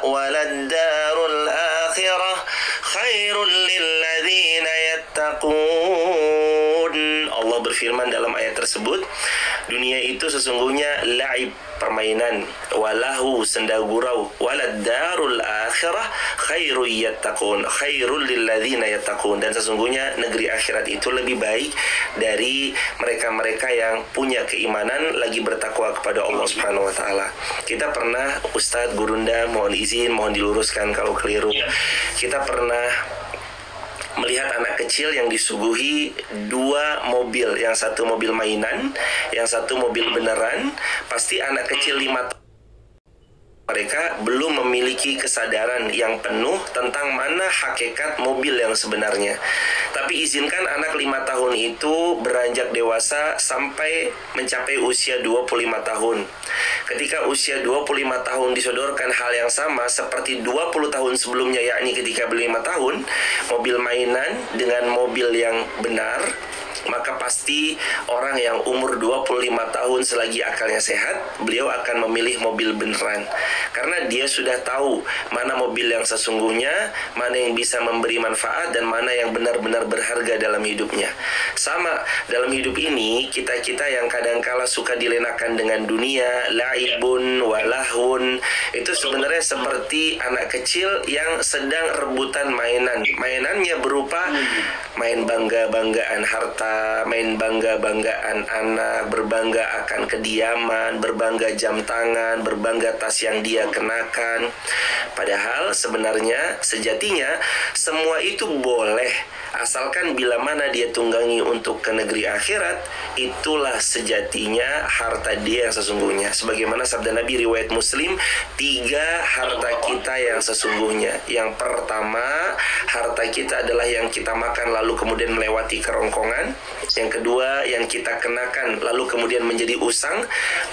waladdarul akhirah khairul lilladzina yattaqun. Allah berfirman dalam ayat tersebut, dunia itu sesungguhnya la'ib, permainan, walahu, senda gurau, waladdarul akhirah khairul yattaqun, khairul lilladzina yattaqun, dan sesungguhnya negeri akhirat itu lebih baik dari mereka-mereka yang punya keimanan lagi bertakwa kepada Allah Subhanahu wa taala. Kita pernah, Ustadz, Gurunda, mohon izin, mohon diluruskan kalau keliru. Kita pernah melihat anak kecil yang disuguhi dua mobil, yang satu mobil mainan, yang satu mobil beneran. Pasti anak kecil 5 tahun mereka belum memiliki kesadaran yang penuh tentang mana hakikat mobil yang sebenarnya. Tapi izinkan anak 5 tahun itu beranjak dewasa sampai mencapai usia 25 tahun. Ketika usia 25 tahun disodorkan hal yang sama seperti 20 tahun sebelumnya, yakni ketika ber-5 tahun, mobil mainan dengan mobil yang benar, maka pasti orang yang umur 25 tahun selagi akalnya sehat, beliau akan memilih mobil beneran. Karena dia sudah tahu mana mobil yang sesungguhnya, mana yang bisa memberi manfaat, dan mana yang benar-benar berharga dalam hidupnya. Sama, dalam hidup ini, kita-kita yang kadangkala suka dilenakan dengan dunia, la'ibun, walahun, itu sebenarnya seperti anak kecil yang sedang rebutan mainan. Mainannya berupa main bangga-banggaan harta, main bangga-banggaan anak, berbangga akan kediaman, berbangga jam tangan, berbangga tas yang dia kenakan. Padahal sebenarnya sejatinya semua itu boleh, asalkan bila mana dia tunggangi untuk ke negeri akhirat, itulah sejatinya harta dia yang sesungguhnya. Sebagaimana sabda Nabi riwayat Muslim, 3 harta kita yang sesungguhnya. Yang pertama, harta kita adalah yang kita makan lalu kemudian melewati kerongkongan. Yang kedua, yang kita kenakan lalu kemudian menjadi usang.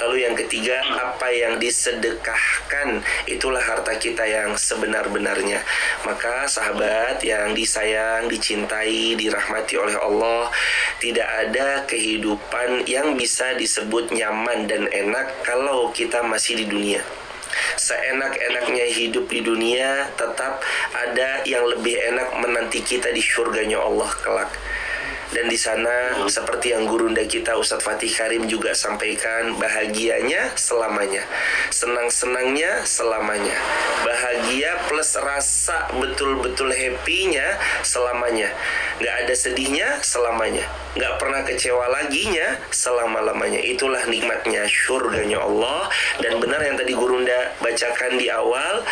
Lalu yang ketiga, apa yang disedekahkan, itulah harta kita yang sebenar-benarnya. Maka sahabat yang disayang, dicintai, dirahmati oleh Allah, tidak ada kehidupan yang bisa disebut nyaman dan enak kalau kita masih di dunia. Seenak-enaknya hidup di dunia, tetap ada yang lebih enak menanti kita di syurganya Allah kelak. Dan di sana, seperti yang gurunda kita Ustadz Fatih Karim juga sampaikan, bahagianya selamanya, senang-senangnya selamanya, bahagia plus rasa betul-betul happy-nya selamanya, gak ada sedihnya selamanya, gak pernah kecewa laginya selama-lamanya. Itulah nikmatnya syurganya Allah. Dan benar yang tadi gurunda bacakan di awal,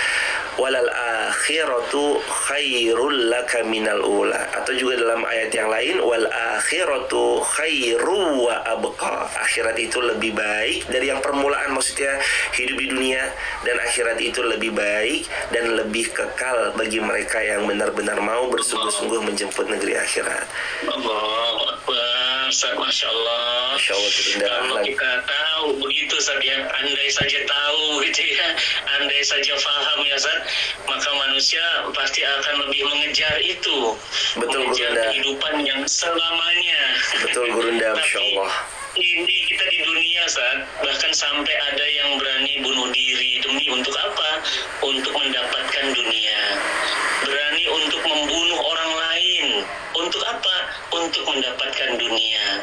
walal akhiratu khairul laka minal ula, atau juga dalam ayat yang lain, wal akhiratu khairu wa abqa. Akhirat itu lebih baik dari yang permulaan, maksudnya hidup di dunia, dan akhirat itu lebih baik dan lebih kekal bagi mereka yang benar-benar mau bersungguh-sungguh menjemput negeri akhirat. Allah Akbar, Masya Allah. Masya Allah, kalau kita tahu begitu Ustaz ya, andai saja tahu gitu ya, andai saja paham ya Ustaz, maka manusia pasti akan lebih mengejar itu. Betul, mengejar Gurunda. Kehidupan yang selamanya. Betul, Gurunda, Masya Allah. Ini kita di dunia Ustaz, bahkan sampai ada yang berani bunuh diri demi untuk apa? Untuk mendapatkan dunia. Berani untuk membunuh orang lain. Untuk apa? Untuk mendapatkan dunia.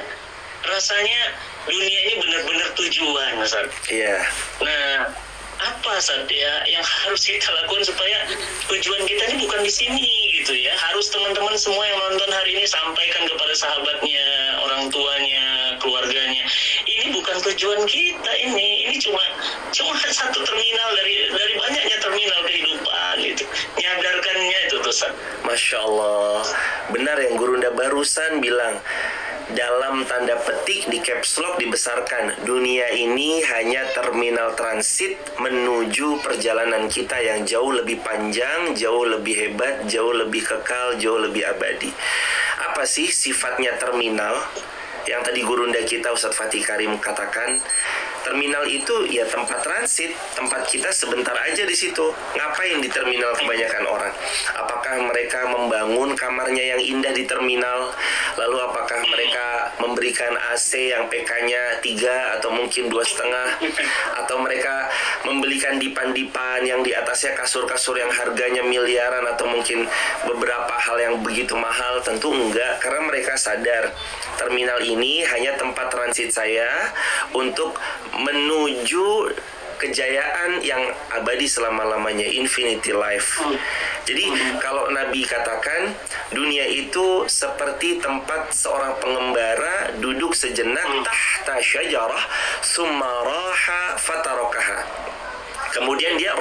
Rasanya dunia ini benar-benar tujuan Ustaz. Iya. Nah, apa Ustaz ya yang harus kita lakukan supaya tujuan kita ini bukan di sini gitu ya. Harus teman-teman semua yang nonton hari ini sampaikan kepada sahabatnya, orang tuanya, keluarganya, ini bukan tujuan kita ini cuma satu terminal dari banyaknya terminal kehidupan gitu. Nyadarkannya itu tuh Ustaz. Masya Allah. Benar yang Gurunda barusan bilang, dalam tanda petik di caps lock dibesarkan, dunia ini hanya terminal transit menuju perjalanan kita yang jauh lebih panjang, jauh lebih hebat, jauh lebih kekal, jauh lebih abadi. Apa sih sifatnya terminal? Yang tadi gurunda kita Ustadz Fatih Karim katakan, Terminal itu ya tempat transit, tempat kita sebentar aja di situ. Ngapain di terminal kebanyakan orang? Apakah mereka membangun kamarnya yang indah di terminal? Lalu apakah mereka memberikan AC yang PK-nya 3 atau mungkin 2,5? Atau mereka membelikan dipan-dipan yang di atasnya kasur-kasur yang harganya miliaran atau mungkin beberapa hal yang begitu mahal? Tentu enggak, karena mereka sadar terminal ini hanya tempat transit saya untuk menuju kejayaan yang abadi selama-lamanya, infinity life. Jadi kalau Nabi katakan dunia itu seperti tempat seorang pengembara duduk sejenak tahta syajarah summa raha fatarakaha. Kemudian dia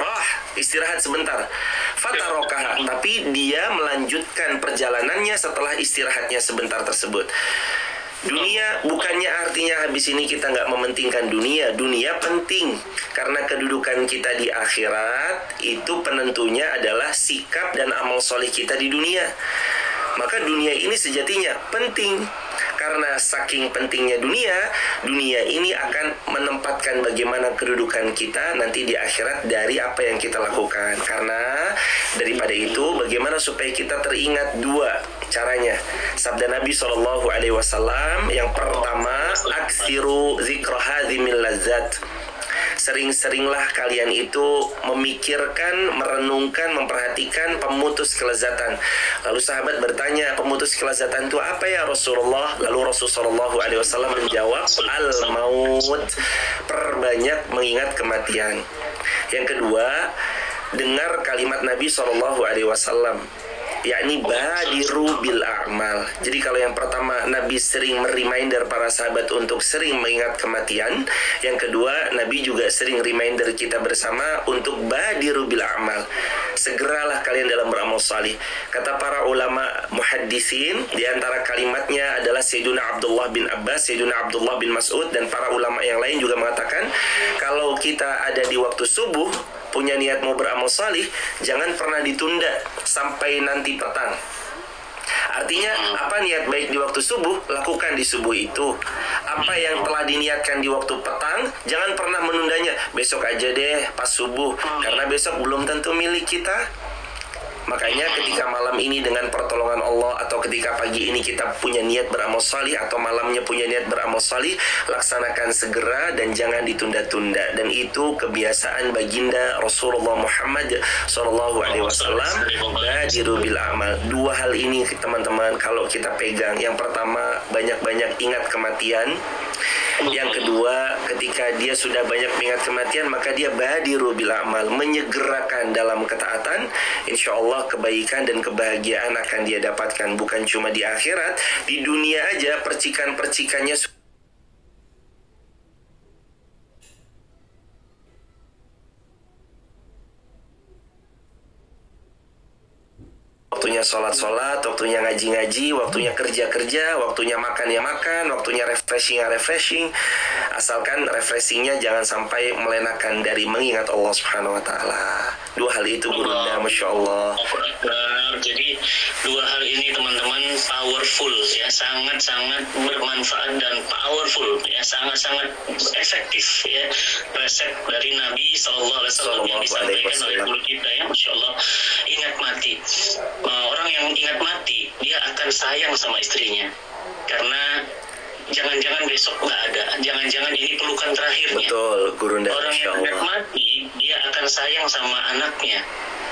istirahat sebentar. Fatarokaha, tapi dia melanjutkan perjalanannya setelah istirahatnya sebentar tersebut. Dunia bukannya artinya habis ini kita nggak mementingkan dunia. Dunia penting, karena kedudukan kita di akhirat itu penentunya adalah sikap dan amal soleh kita di dunia. Maka dunia ini sejatinya penting. Karena saking pentingnya dunia ini akan menempatkan bagaimana kedudukan kita nanti di akhirat dari apa yang kita lakukan. Karena daripada itu, bagaimana supaya kita teringat dua caranya. Sabda Nabi SAW yang pertama, aksiru zikra hadhimil lazzat. Sering-seringlah kalian itu memikirkan, merenungkan, memperhatikan pemutus kelezatan. Lalu sahabat bertanya, pemutus kelezatan itu apa ya Rasulullah? Lalu Rasulullah SAW menjawab, al-maut, perbanyak mengingat kematian. Yang kedua, dengar kalimat Nabi SAW, yakni badiru bil a'mal. Jadi kalau yang pertama Nabi sering mereminder para sahabat untuk sering mengingat kematian. Yang kedua, Nabi juga sering reminder kita bersama untuk badiru bil a'mal. Segeralah kalian dalam beramal salih. Kata para ulama muhaddisin, di antara kalimatnya adalah Sayyiduna Abdullah bin Abbas, Sayyiduna Abdullah bin Mas'ud, dan para ulama yang lain juga mengatakan, kalau kita ada di waktu subuh punya niat mau beramal salih, jangan pernah ditunda sampai nanti petang. Artinya apa niat baik di waktu subuh, lakukan di subuh itu. Apa yang telah diniatkan di waktu petang, jangan pernah menundanya. Besok aja deh pas subuh, karena besok belum tentu milik kita. Makanya ketika malam ini dengan pertolongan Allah, atau ketika pagi ini kita punya niat beramal salih, atau malamnya punya niat beramal salih, laksanakan segera dan jangan ditunda-tunda. Dan itu kebiasaan baginda Rasulullah Muhammad SAW, badiru bil amal. Dua hal ini teman-teman kalau kita pegang. Yang pertama, banyak-banyak ingat kematian. Yang kedua, ketika dia sudah banyak mengingat kematian, maka dia badiru bil amal, menyegerakan dalam ketaatan. Insya Allah kebaikan dan kebahagiaan akan dia dapatkan, bukan cuma di akhirat, di dunia aja percikan-percikannya. Waktunya sholat-sholat, waktunya ngaji-ngaji, waktunya kerja-kerja, waktunya makan ya makan, waktunya refreshing ya refreshing. Asalkan refreshingnya jangan sampai melenakan dari mengingat Allah Subhanahu Wa Taala. Dua hal itu Gurunda, Masya Allah. Jadi dua hal ini teman-teman powerful ya, sangat-sangat bermanfaat dan powerful ya, sangat-sangat efektif ya. Resep dari Nabi SAW yang disampaikan oleh guru kita ya, Masya Allah. Ingat mati. Orang yang ingat mati, dia akan sayang sama istrinya. Karena jangan-jangan besok nggak ada, jangan-jangan ini pelukan terakhirnya. Betul, Gurunda. Orang yang ingat mati, dia akan sayang sama anaknya.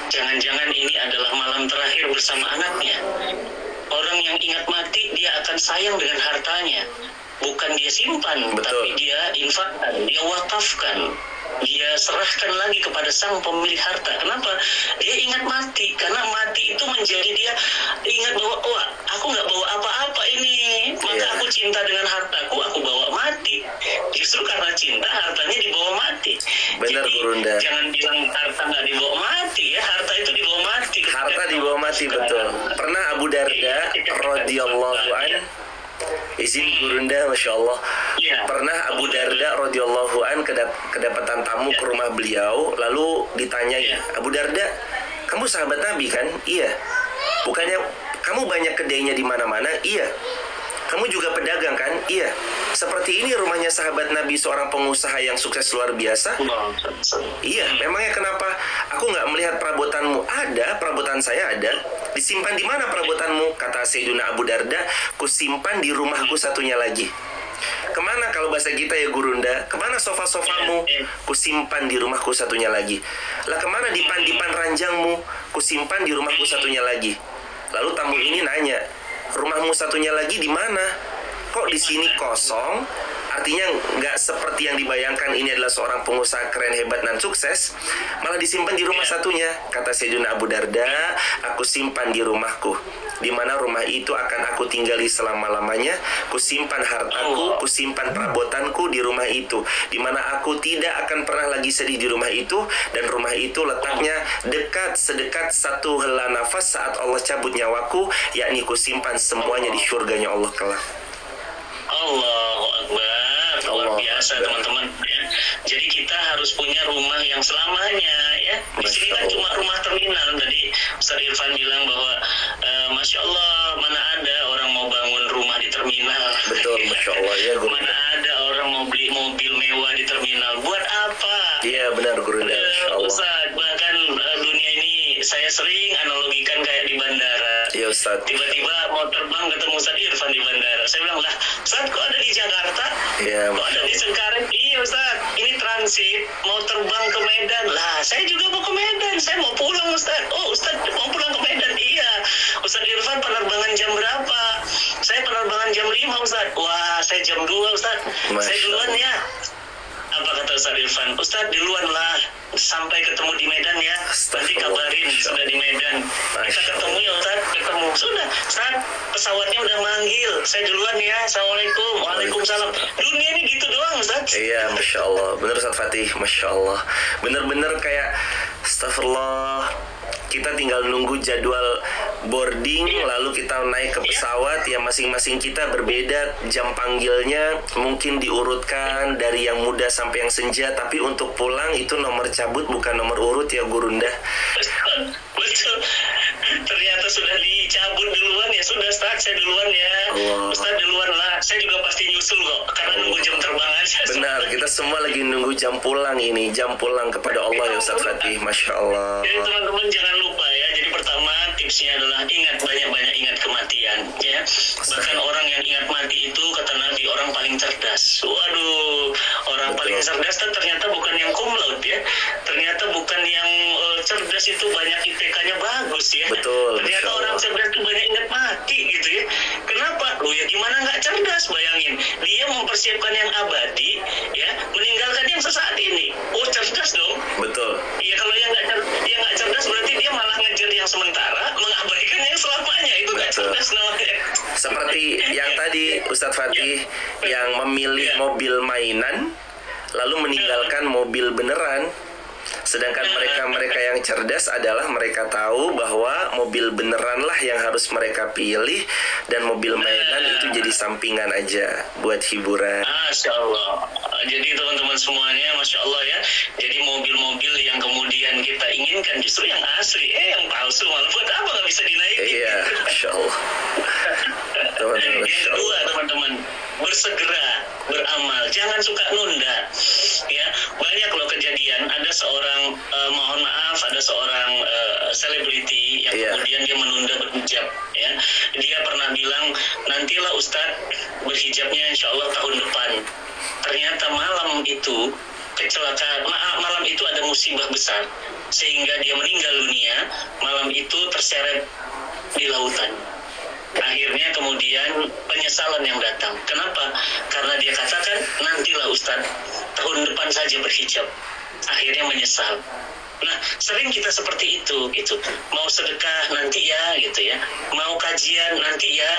Jangan-jangan ini adalah malam terakhir bersama anaknya. Orang yang ingat mati, dia akan sayang dengan hartanya. Bukan dia simpan, betul, tapi dia infakkan, dia wakafkan. Dia serahkan lagi kepada sang pemilik harta. Kenapa? Dia ingat mati. Karena mati itu menjadi dia ingat bahwa, wah, aku nggak bawa apa-apa ini. Maka aku cinta dengan hartaku, aku bawa mati. Justru karena cinta, hartanya dibawa mati. Benar, jadi, Gurunda. jangan bilang harta nggak dibawa mati ya. Harta itu dibawa mati. Harta dibawa mati, betul. Pernah Abu Darda radhiyallahu an, izin Gurunda, Masya Allah, pernah Abu Darda radhiyallahu an kedapatan tamu ke rumah beliau, lalu ditanyai, Abu Darda, kamu sahabat Nabi kan? Iya. Bukannya kamu banyak kedainya di mana-mana? Iya. Kamu juga pedagang kan? Iya. Seperti ini rumahnya sahabat Nabi, seorang pengusaha yang sukses luar biasa. Iya, memangnya kenapa aku nggak melihat perabotanmu? Ada, perabotan saya ada. Disimpan di mana perabotanmu? Kata Sayyiduna Abu Darda, kusimpan di rumahku satunya lagi. Kemana kalau bahasa kita ya Gurunda? Kemana sofa-sofamu? Kusimpan di rumahku satunya lagi. Lah kemana dipan-dipan ranjangmu? Kusimpan di rumahku satunya lagi. Lalu tamu ini nanya, rumahmu satunya lagi di mana? Kok di sini kosong? Artinya nggak seperti yang dibayangkan ini adalah seorang pengusaha keren, hebat, dan sukses. Malah disimpan di rumah satunya. Kata Sayyidina Abu Darda, aku simpan di rumahku, di mana rumah itu akan aku tinggali selama-lamanya. Kusimpan hartaku, kusimpan perabotanku di rumah itu, di mana aku tidak akan pernah lagi sedih di rumah itu. Dan rumah itu letaknya sedekat satu hela nafas saat Allah cabut nyawaku, yakni kusimpan semuanya di surganya Allah kelak. Allahu Akbar, luar biasa teman-teman ya. Jadi kita harus punya rumah yang selamanya ya. Di sini kan cuma rumah terminal. Tadi Ustaz Irfan bilang bahwa Masya Allah, mana ada orang mau bangun rumah di terminal. Betul, Masya Allah ya Guru. Mana ada orang mau beli mobil mewah di terminal. Buat apa? Iya benar Guru. Masya Allah. Ustaz, bahkan dunia ini saya sering analogikan kayak di bandara. Iya Ustaz. Tiba-tiba mau terbang ketemu Ustaz Irfan di bandara. Saya bilang, lah Ustaz kok ada di Jakarta? Iya. Kok ada di Cengkareng? Iya Ustaz, ini transit mau terbang ke Medan. Lah saya juga mau ke Medan, saya mau pulang Ustaz. Oh Ustaz mau pulang ke Medan? Iya. Ustaz Irfan penerbangan jam berapa? Saya penerbangan jam 5 Ustaz. Wah saya jam 2 Ustaz. Saya duluan ya. Apa kata Ustaz Irfan? Ustaz duluan lah, sampai ketemu di Medan ya. Nanti kabarin sudah di Medan. Kita ketemu ya Ustaz, ketemu. Sudah, Ustaz pesawatnya udah manggil. Saya duluan ya. Assalamualaikum. Waalaikumsalam. Dunia ini gitu doang Ustaz. Iya, Masya Allah. Bener Ustaz Fatih, Masya Allah. Bener-bener kayak astagfirullah. Kita tinggal nunggu jadwal boarding, lalu kita naik ke pesawat. Ya masing-masing kita berbeda jam panggilnya, mungkin diurutkan dari yang muda sampai yang senja. Tapi untuk pulang itu nomor cabut bukan nomor urut ya Gurunda. Betul. Ternyata sudah dicabut duluan ya. Sudah Ustaz, saya duluan ya. Allah. Ustaz duluan lah. Saya juga pasti nyusul kok, karena nunggu jam terbang aja. Benar, kita semua lagi nunggu jam pulang ini. Jam pulang kepada Allah ya Ustaz Fatih. Masya Allah. Jadi teman-teman jangan lupa ya. Jadi pertama tipsnya adalah ingat, banyak-banyak ingat kematian ya. Bahkan orang yang ingat mati itu kata Nabi orang paling cerdas. Waduh, orang paling cerdas kan ternyata bukan yang cum laude ya. Ternyata bukan yang cerdas itu banyak IPK-nya bagus ya. Betul. Ternyata orang cerdas itu banyak ingat mati gitu ya. Kenapa? Loh ya gimana nggak cerdas, bayangin. Dia mempersiapkan yang abadi ya, meninggalkan yang sesaat ini. Oh cerdas dong. Betul. Iya kalau dia nggak cerdas berarti dia malah ngejar yang sementara, mengabaikan yang selamanya. Itu nggak cerdas namanya. Seperti yang tadi Ustadz Fatih yang memilih mobil mainan lalu meninggalkan mobil beneran. Sedangkan mereka yang cerdas adalah mereka tahu bahwa mobil beneran lah yang harus mereka pilih, dan mobil mainan itu jadi sampingan aja buat hiburan. Masya Allah. Jadi teman-teman semuanya, Masya Allah ya. Jadi mobil-mobil yang kemudian kita inginkan justru yang asli, yang palsu malah buat apa nggak bisa dinaikin? Iya, Masya Allah. Teman-teman, Yang kedua teman-teman, bersegera beramal, jangan suka nunda ya. Banyak loh kejadian, ada seorang mohon maaf, ada seorang selebriti yang kemudian dia menunda berhijab ya. Dia pernah bilang nantilah Ustadz berhijabnya insya Allah tahun depan. Ternyata malam itu kecelakaan, malam itu ada musibah besar sehingga dia meninggal dunia. Malam itu terseret di lautan. Akhirnya kemudian penyesalan yang datang. Kenapa? Karena dia katakan nantilah Ustadz tahun depan saja berhijab. Akhirnya menyesal. Nah, sering kita seperti itu gitu. Mau sedekah nanti ya gitu ya. Mau kajian nanti ya.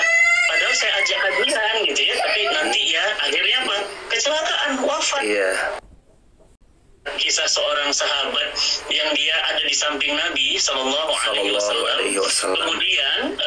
Padahal saya ajak kajian gitu ya, tapi nanti ya. Akhirnya apa? Kecelakaan, wafat. Iya. Kisah seorang sahabat yang dia ada di samping Nabi Sallallahu Alaihi Wasallam. Kemudian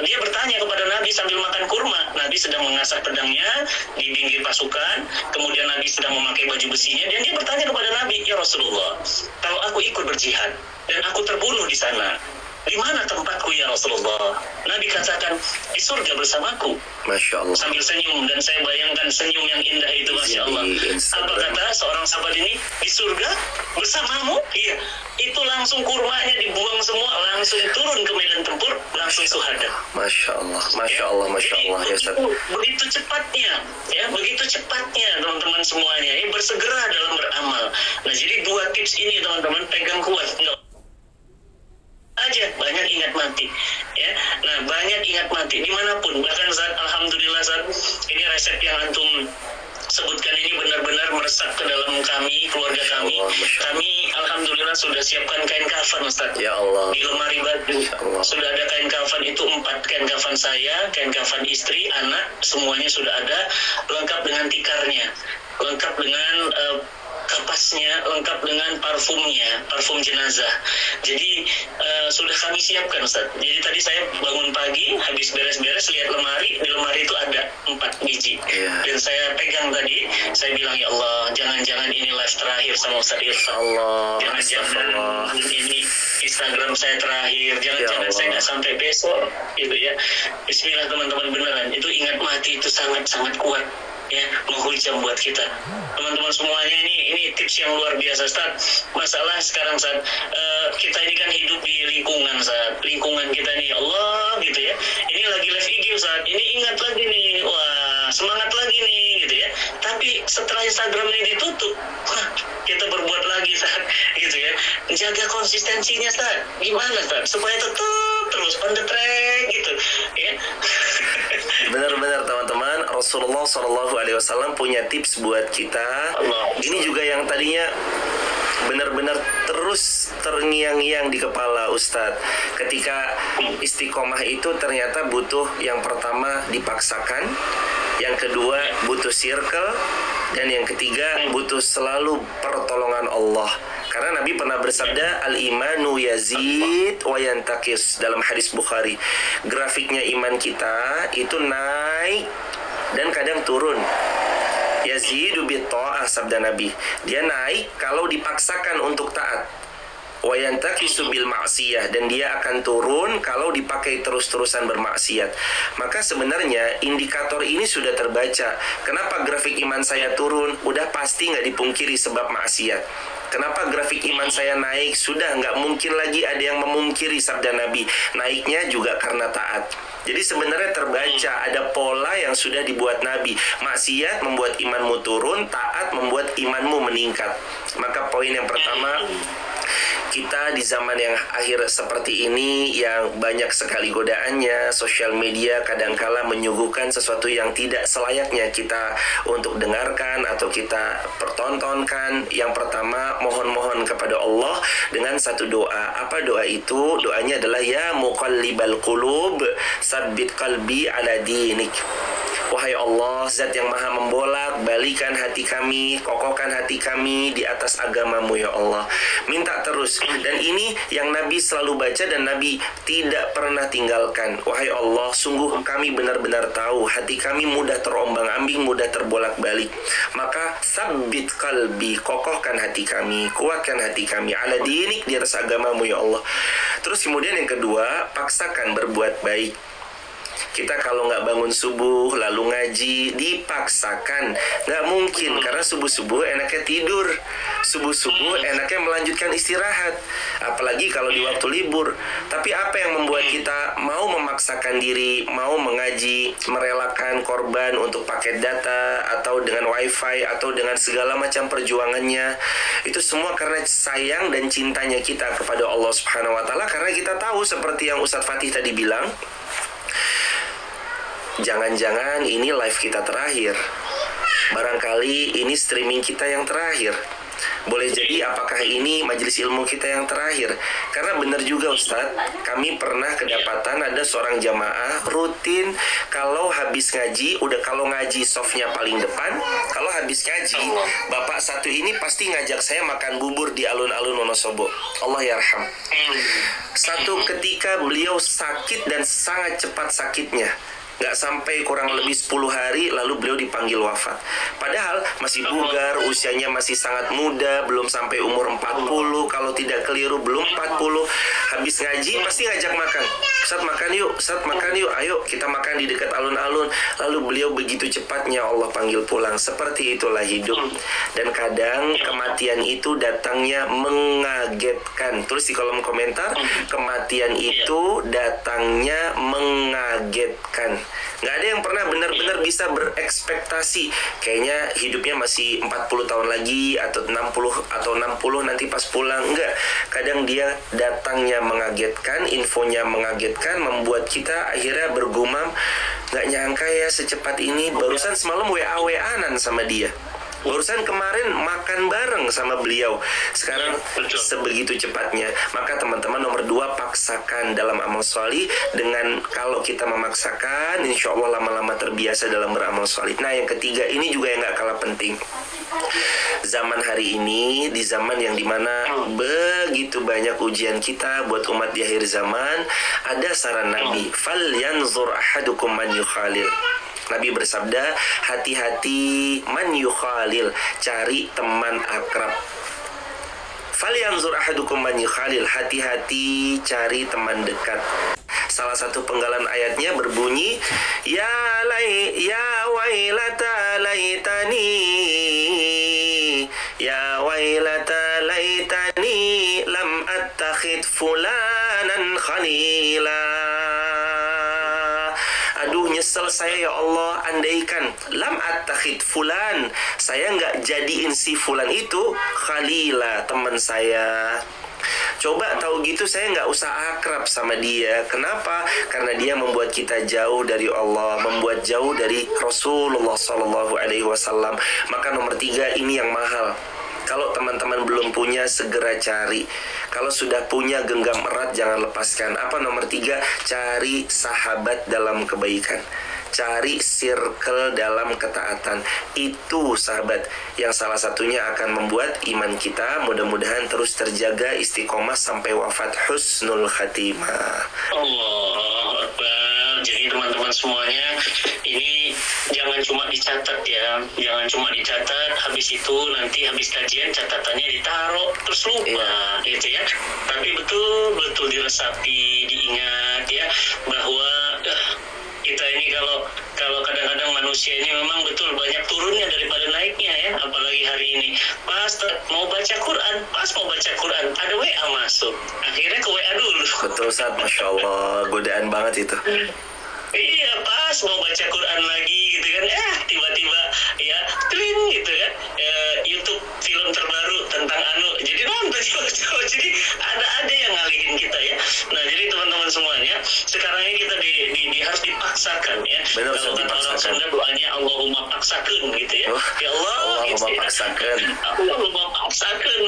dia bertanya kepada Nabi sambil makan kurma. Nabi sedang mengasah pedangnya di pinggir pasukan. Kemudian Nabi sedang memakai baju besinya, dan dia bertanya kepada Nabi, ya Rasulullah, kalau aku ikut berjihad dan aku terbunuh di sana, di mana tempatku ya Rasulullah? Nabi katakan, di surga bersamaku. Masya Allah. Sambil senyum, dan saya bayangkan senyum yang indah itu, Masya Allah. Apa kata seorang sahabat ini? Di surga bersamamu? Iya. Itu langsung kurmanya dibuang semua, langsung turun ke medan tempur, langsung syuhada. Masya Allah, Masya Allah, Masya Allah. Ya, Ustaz. Begitu cepatnya, ya, begitu cepatnya teman-teman semuanya. Ya, bersegera dalam beramal. Nah, jadi 2 tips ini teman-teman pegang kuat. Enggak aja, banyak ingat mati, ya. Nah, banyak ingat mati dimanapun, bahkan saat alhamdulillah saat ini resep yang antum sebutkan ini benar-benar meresap ke dalam kami, keluarga kami. Kami alhamdulillah sudah siapkan kain kafan, Ustaz. Ya Allah. Di lemari baju sudah ada kain kafan itu 4 kain kafan saya, kain kafan istri, anak, semuanya sudah ada, lengkap dengan tikarnya, lengkap dengan kapasnya, lengkap dengan parfumnya, parfum jenazah. Jadi sudah kami siapkan, Ustaz. Jadi tadi saya bangun pagi, habis beres-beres lihat lemari, di lemari itu ada 4 biji. Dan saya pegang tadi, saya bilang, ya Allah, jangan-jangan ini live terakhir sama Ustaz Irfan. Jangan-jangan ini Instagram saya terakhir. Jangan-jangan saya nggak sampai besok, gitu ya. Bismillah teman-teman, beneran. Itu ingat mati itu sangat-sangat kuat, ya, menghujam buat kita. Teman-teman semuanya, ini tips yang luar biasa, Ustaz. Masalah sekarang saat kita ini kan hidup di lingkungan, saat lingkungan kita nih, Allah, gitu ya. Ini lagi live IG, Ustaz. Ini ingat lagi nih, wah, semangat lagi nih, gitu ya. Tapi setelah Instagram ini ditutup, kita berbuat lagi, Ustaz, gitu ya. Jaga konsistensinya, Ustaz. Gimana, Ustaz? Supaya tetap terus on the track, gitu, ya. Benar-benar teman-teman, Rasulullah SAW punya tips buat kita. Ini juga yang tadinya benar-benar terus terngiang-ngiang di kepala Ustadz. Ketika istiqomah itu ternyata butuh yang pertama dipaksakan, yang kedua butuh circle, dan yang ketiga butuh selalu pertolongan Allah. Karena Nabi pernah bersabda, al-imanu yazid wa yantakis, dalam hadis Bukhari. Grafiknya iman kita itu naik dan kadang turun. Yazidu bitta'ah, sabda Nabi. Dia naik kalau dipaksakan untuk taat. Wa yantakisu bil ma'siyah, dan dia akan turun kalau dipakai terus-terusan bermaksiat. Maka sebenarnya indikator ini sudah terbaca. Kenapa grafik iman saya turun? Udah pasti nggak dipungkiri sebab maksiat. Kenapa grafik iman saya naik? Sudah nggak mungkin lagi ada yang memungkiri sabda Nabi. Naiknya juga karena taat. Jadi sebenarnya terbaca, ada pola yang sudah dibuat Nabi. Maksiat membuat imanmu turun, taat membuat imanmu meningkat. Maka poin yang pertama, kita di zaman yang akhir seperti ini yang banyak sekali godaannya, sosial media kadangkala menyuguhkan sesuatu yang tidak selayaknya kita untuk dengarkan atau kita pertontonkan. Yang pertama, mohon-mohon kepada Allah dengan satu doa. Apa doa itu? Doanya adalah, ya muqallibal qulub, sabbit qalbi ala dinik. Wahai Allah, Zat yang maha membolak, balikan hati kami, kokohkan hati kami di atas agamamu ya Allah. Minta terus. Dan ini yang Nabi selalu baca dan Nabi tidak pernah tinggalkan. Wahai Allah, sungguh kami benar-benar tahu hati kami mudah terombang-ambing, mudah terbolak-balik. Maka sabbit qalbi, kokohkan hati kami, kuatkan hati kami ala dinik, di atas agamamu ya Allah. Terus kemudian yang kedua, paksakan berbuat baik. Kita kalau nggak bangun subuh lalu ngaji, dipaksakan. Nggak mungkin, karena subuh-subuh enaknya tidur, subuh-subuh enaknya melanjutkan istirahat, apalagi kalau di waktu libur. Tapi apa yang membuat kita mau memaksakan diri, mau mengaji, merelakan korban untuk paket data atau dengan wifi atau dengan segala macam perjuangannya? Itu semua karena sayang dan cintanya kita kepada Allah Subhanahu wa Ta'ala. Karena kita tahu seperti yang Ustadz Fatih tadi bilang, jangan-jangan ini live kita terakhir. Barangkali ini streaming kita yang terakhir. Boleh jadi apakah ini majelis ilmu kita yang terakhir. Karena benar juga Ustadz, kami pernah kedapatan ada seorang jamaah rutin kalau habis ngaji, kalau ngaji softnya paling depan, kalau habis ngaji, bapak satu ini pasti ngajak saya makan bubur di alun-alun Wonosobo. Allah yarham. Satu ketika beliau sakit dan sangat cepat sakitnya. Nggak sampai kurang lebih 10 hari lalu beliau dipanggil wafat. Padahal masih bugar, usianya masih sangat muda, belum sampai umur 40, kalau tidak keliru belum 40. habis ngaji pasti ngajak makan. Ustaz makan yuk, ayo kita makan di dekat alun-alun. Lalu beliau begitu cepatnya Allah panggil pulang. Seperti itulah hidup. Dan kadang kematian itu datangnya mengagetkan. Tulis di kolom komentar, kematian itu datangnya mengagetkan. Nggak ada yang pernah benar-benar bisa berekspektasi kayaknya hidupnya masih 40 tahun lagi atau 60 nanti pas pulang. Enggak, kadang dia datangnya mengagetkan, infonya mengagetkan, membuat kita akhirnya bergumam, nggak nyangka ya secepat ini. Barusan semalam WA-WA-anan sama dia, barusan kemarin makan bareng sama beliau, sekarang sebegitu cepatnya. Maka teman-teman, nomor 2, paksakan dalam amal solih. Dengan kalau kita memaksakan, insya Allah lama-lama terbiasa dalam beramal solih. Nah, yang ketiga ini juga yang gak kalah penting. Zaman hari ini, di zaman yang dimana begitu banyak ujian kita buat umat di akhir zaman, ada saran Nabi, fal yanzur ahadukum man yukhalil. Nabi bersabda, hati-hati man yukhalil, cari teman akrab. Falyanzur ahadukum man yukhalil, hati-hati cari teman dekat. Salah satu penggalan ayatnya berbunyi, ya wailata laitani, ya wailata laitani lam attakhid fulanan khalila. Aduh, nyesel saya ya Allah, andaikan lam attakhid fulan, saya nggak jadiin si fulan itu khalila, teman saya. Coba tahu gitu saya nggak usah akrab sama dia. Kenapa? Karena dia membuat kita jauh dari Allah, membuat jauh dari Rasulullah SAW. Maka nomor 3 ini yang mahal. Kalau teman-teman belum punya, segera cari. Kalau sudah punya, genggam erat, jangan lepaskan. Apa nomor 3? Cari sahabat dalam kebaikan. Cari circle dalam ketaatan. Itu sahabat yang salah satunya akan membuat iman kita mudah-mudahan terus terjaga istiqomah sampai wafat, husnul khatimah. Allah Akbar. Jadi teman-teman semuanya, ini jangan cuma dicatat ya, jangan cuma dicatat, habis itu nanti habis kajian catatannya ditaruh terus lupa, gitu ya. Tapi betul-betul diresapi, diingat ya, bahwa kita ini kalau kadang-kadang manusia ini memang betul banyak turunnya daripada naiknya ya. Apalagi hari ini pas mau baca Quran ada WA masuk, akhirnya ke WA dulu. Betul Ustaz, Masya Allah, godaan banget itu. Iya, pas mau baca Quran lagi gitu kan, tiba-tiba ya tling gitu kan, YouTube film terbaru tentang jadi nonton. Jadi ada yang ngalihin kita ya. Nah, jadi teman-teman semuanya, sekarang ini kita harus dipaksakan ya. Benar, kalau kata orang Sunda doanya Allahumma paksakan gitu ya. Ya Allah, Allahumma gitu, paksakan. Allahumma paksakan.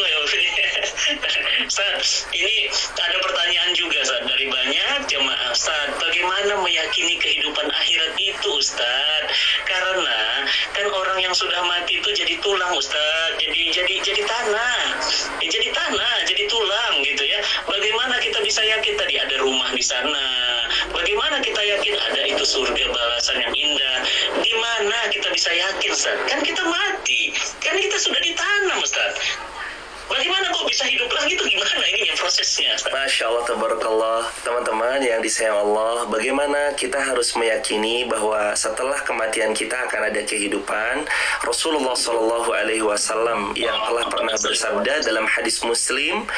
Ustaz, ini ada pertanyaan juga Ustaz dari banyak jemaah. Ustaz, bagaimana meyakini kehidupan akhirat itu Ustaz? Karena kan orang yang sudah mati itu jadi tulang Ustaz, jadi tanah, jadi tulang gitu ya. Bagaimana kita bisa yakin tadi ada rumah di sana? Bagaimana kita yakin ada itu surga balasan yang indah? Di mana kita bisa yakin Ustaz? Kan kita mati, kan kita sudah ditanam Ustaz. Bagaimana kok bisa hidup lagi, itu gimana ini yang prosesnya? Masya Allah, tabarakallah. Teman-teman yang disayang Allah, bagaimana kita harus meyakini bahwa setelah kematian kita akan ada kehidupan. Rasulullah SAW yang telah pernah bersabda dalam hadis Muslim,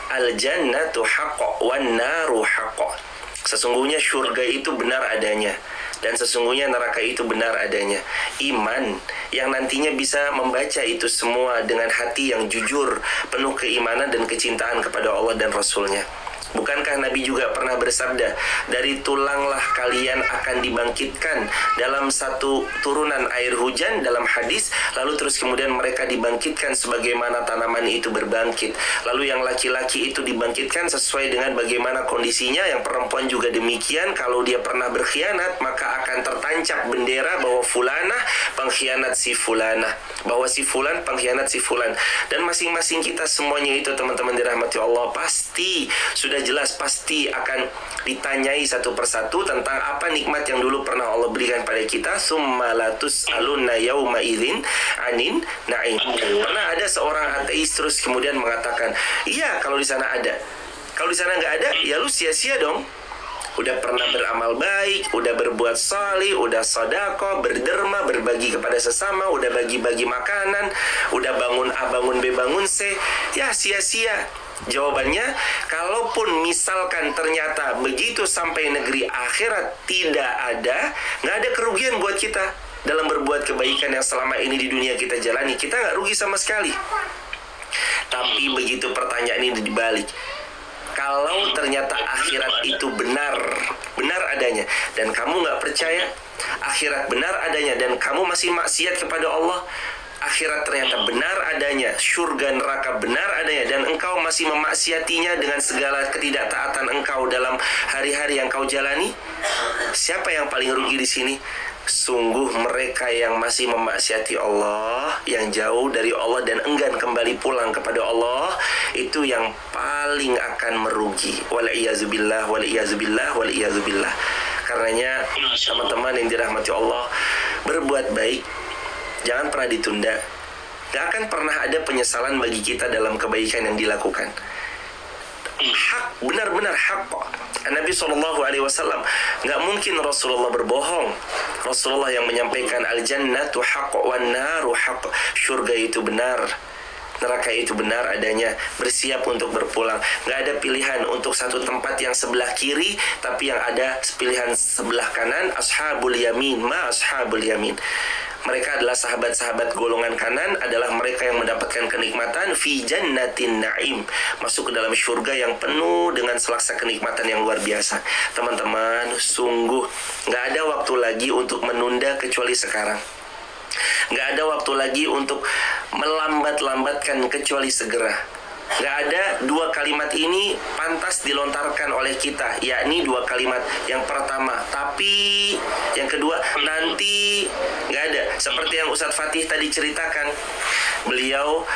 al-jannatu haqqa wan naru haqqa. Sesungguhnya surga itu benar adanya, dan sesungguhnya neraka itu benar adanya. Iman yang nantinya bisa membaca itu semua dengan hati yang jujur, penuh keimanan dan kecintaan kepada Allah dan Rasulnya. Bukankah Nabi juga pernah bersabda, dari tulanglah kalian akan dibangkitkan dalam satu turunan air hujan dalam hadis, lalu terus kemudian mereka dibangkitkan sebagaimana tanaman itu berbangkit. Lalu yang laki-laki itu dibangkitkan sesuai dengan bagaimana kondisinya, yang perempuan juga demikian. Kalau dia pernah berkhianat, maka akan tertancap bendera bahwa fulanah pengkhianat si fulanah, bahwa si fulan pengkhianat si fulan. Dan masing-masing kita semuanya itu teman-teman dirahmati Allah, pasti sudah jelas pasti akan ditanyai satu persatu tentang apa nikmat yang dulu pernah Allah berikan pada kita. Summa latus alunna yauma idzin anin na'im. Pernah ada seorang ateis terus kemudian mengatakan, iya kalau di sana ada. Kalau di sana nggak ada, ya lu sia-sia dong. Udah pernah beramal baik, udah berbuat salih, udah sedekah, berderma, berbagi kepada sesama, udah bagi-bagi makanan, udah bangun A, bangun B, bangun C, ya sia-sia. Jawabannya, kalaupun misalkan ternyata begitu sampai negeri akhirat tidak ada, nggak ada kerugian buat kita dalam berbuat kebaikan yang selama ini di dunia kita jalani. Kita nggak rugi sama sekali. Tapi begitu pertanyaan ini dibalik, kalau ternyata akhirat itu benar adanya, dan kamu nggak percaya akhirat benar adanya, dan kamu masih maksiat kepada Allah, akhirat ternyata benar adanya, surga neraka benar adanya, dan engkau masih memaksiatinya dengan segala ketidaktaatan engkau dalam hari-hari yang kau jalani, siapa yang paling rugi di sini? Sungguh mereka yang masih memaksiati Allah, yang jauh dari Allah dan enggan kembali pulang kepada Allah, itu yang paling akan merugi. Wal'iyazubillah, wal'iyazubillah, wal'iyazubillah. Karenanya teman-teman yang dirahmati Allah, berbuat baik jangan pernah ditunda. Gak akan pernah ada penyesalan bagi kita dalam kebaikan yang dilakukan. Hak, benar-benar hak kok. Nabi SAW, gak mungkin Rasulullah berbohong. Rasulullah yang menyampaikan al-jannatu haq wan naru haq. Surga itu benar, neraka itu benar adanya. Bersiap untuk berpulang. Gak ada pilihan untuk satu tempat yang sebelah kiri, tapi yang ada pilihan sebelah kanan. Ashabul yamin, ma ashabul yamin. Mereka adalah sahabat-sahabat golongan kanan, adalah mereka yang mendapatkan kenikmatan fi jannatin na'im, masuk ke dalam surga yang penuh dengan selaksa kenikmatan yang luar biasa. Teman-teman, sungguh nggak ada waktu lagi untuk menunda kecuali sekarang. Nggak ada waktu lagi untuk melambat-lambatkan kecuali segera. Nggak ada dua kalimat ini pantas dilontarkan oleh kita, yakni dua kalimat. Yang pertama, tapi. Yang kedua, nanti. Nggak ada. Seperti yang Ustadz Fatih tadi ceritakan, beliau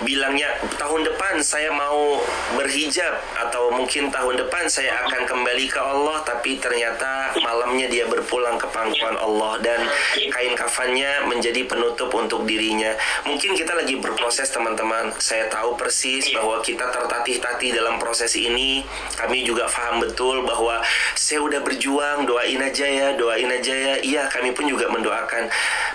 bilangnya tahun depan saya mau berhijab, atau mungkin tahun depan saya akan kembali ke Allah, tapi ternyata malamnya dia berpulang ke pangkuan Allah dan kain kafannya menjadi penutup untuk dirinya. Mungkin kita lagi berproses, teman-teman. Saya tahu persis bahwa kita tertatih-tatih dalam proses ini. Kami juga paham betul bahwa saya udah berjuang, doain aja ya. Iya, kami pun juga mendoakan.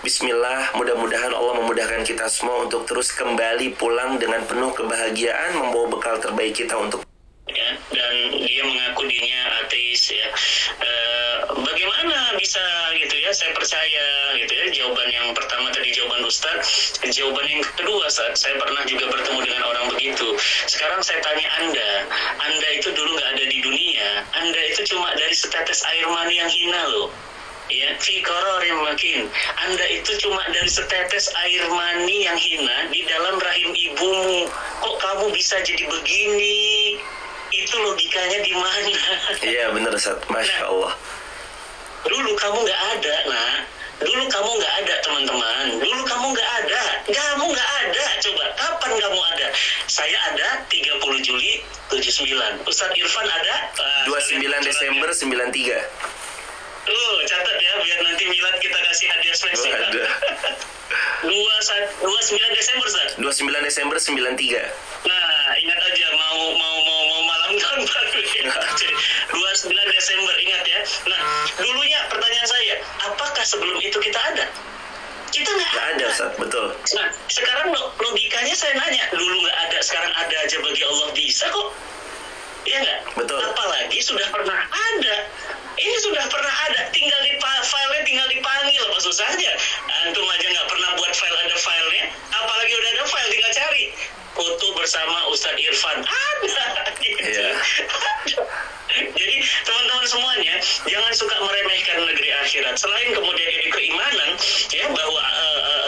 Bismillah, mudah-mudahan Allah memudahkan kita semua untuk terus kembali pulang dengan penuh kebahagiaan, membawa bekal terbaik kita untuk ya, dan dia mengaku dirinya ateis ya. Bagaimana bisa gitu ya, saya percaya gitu ya. Jawaban yang pertama tadi jawaban Ustadz. Jawaban yang kedua, saya pernah juga bertemu dengan orang begitu. Sekarang saya tanya Anda itu dulu nggak ada di dunia, Anda itu cuma dari setetes air mani yang hina loh. Ya, fi qararin makin. Anda itu cuma dari setetes air mani yang hina di dalam rahim ibumu. Kok kamu bisa jadi begini? Itu logikanya di mana? Iya, benar Ustaz. Masya Allah. Dulu kamu nggak ada, nak. Dulu kamu nggak ada, teman-teman. Dulu kamu nggak ada. Kamu nggak ada. Coba, kapan kamu ada? Saya ada 30 Juli 79. Ustadz Irfan ada? 29 Desember 93. Catat ya, biar nanti milad kita kasih hadiah spesial. 29 Desember, Ustaz. 29 Desember 93. Nah, ingat aja mau malam tahun baru ya. 29 Desember, ingat ya. Nah, dulunya pertanyaan saya, apakah sebelum itu kita ada? Kita nggak ada, Ustaz, betul. Nah, sekarang logikanya saya nanya, dulu nggak ada, sekarang ada aja bagi Allah bisa kok. Iya nggak? Betul. Apalagi sudah pernah ada. Ini sudah pernah ada, tinggal di filenya tinggal dipanggil, apa susahnya? Antum aja nggak pernah buat file, ada filenya, apalagi udah ada file tinggal cari. Foto bersama Ustadz Irfan ada. Gitu. Yeah. Jadi teman-teman semuanya jangan suka meremehkan negeri akhirat. Selain kemudian ini keimanan ya bahwa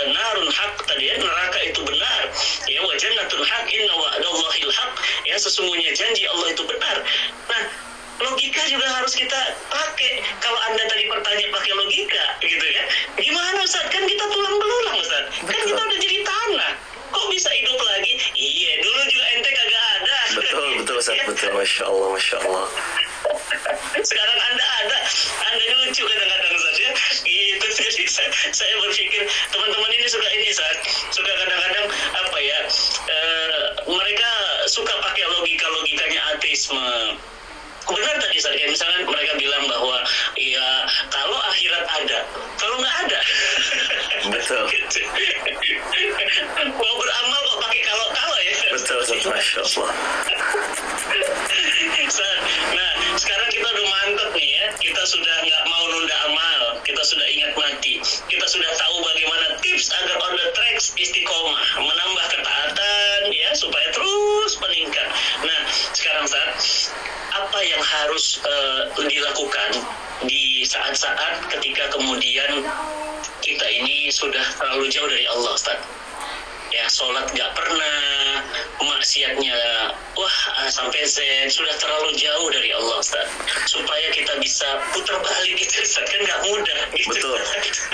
narun hak tadi ya, neraka itu benar. Ya wa jannatun haq inna wa'dallahil haq. Ya sesungguhnya janji Allah itu benar. Nah, logika juga harus kita pakai. Kalau Anda tadi bertanya pakai logika gitu ya. Gimana Ustaz? Kan kita tulang belulang Ustaz. Kan kita udah jadi tanah. Kok bisa hidup lagi? Iya, dulu juga ente kagak ada. Betul Ustaz, betul. Masya Allah. Sekarang Anda ada. Anda lucu kadang-kadang Ustaz ya. Gitu. Jadi saya berpikir teman-teman ini suka Ustaz. Suka kadang-kadang apa ya, mereka suka pakai logikanya ateisme. Benar tadi saya misalnya mereka bilang bahwa ya kalau akhirat ada, kalau nggak ada. Betul. Mau beramal kok pakai kalau ya. Betul, Masya Allah. Nah, sekarang kita udah mantep nih ya. Kita sudah nggak mau nunda amal. Kita sudah ingat mati. Kita sudah tahu bagaimana tips agar on the tracks istiqomah, menambah ketaatan ya supaya terus meningkat. Nah, sekarang apa yang harus dilakukan di saat-saat ketika kemudian kita ini sudah terlalu jauh dari Allah, Ustaz? Ya, sholat nggak pernah, maksiatnya sampai zen, sudah terlalu jauh dari Allah, Ustaz. Supaya kita bisa putar balik gitu, Ustaz, kan nggak mudah gitu. Betul.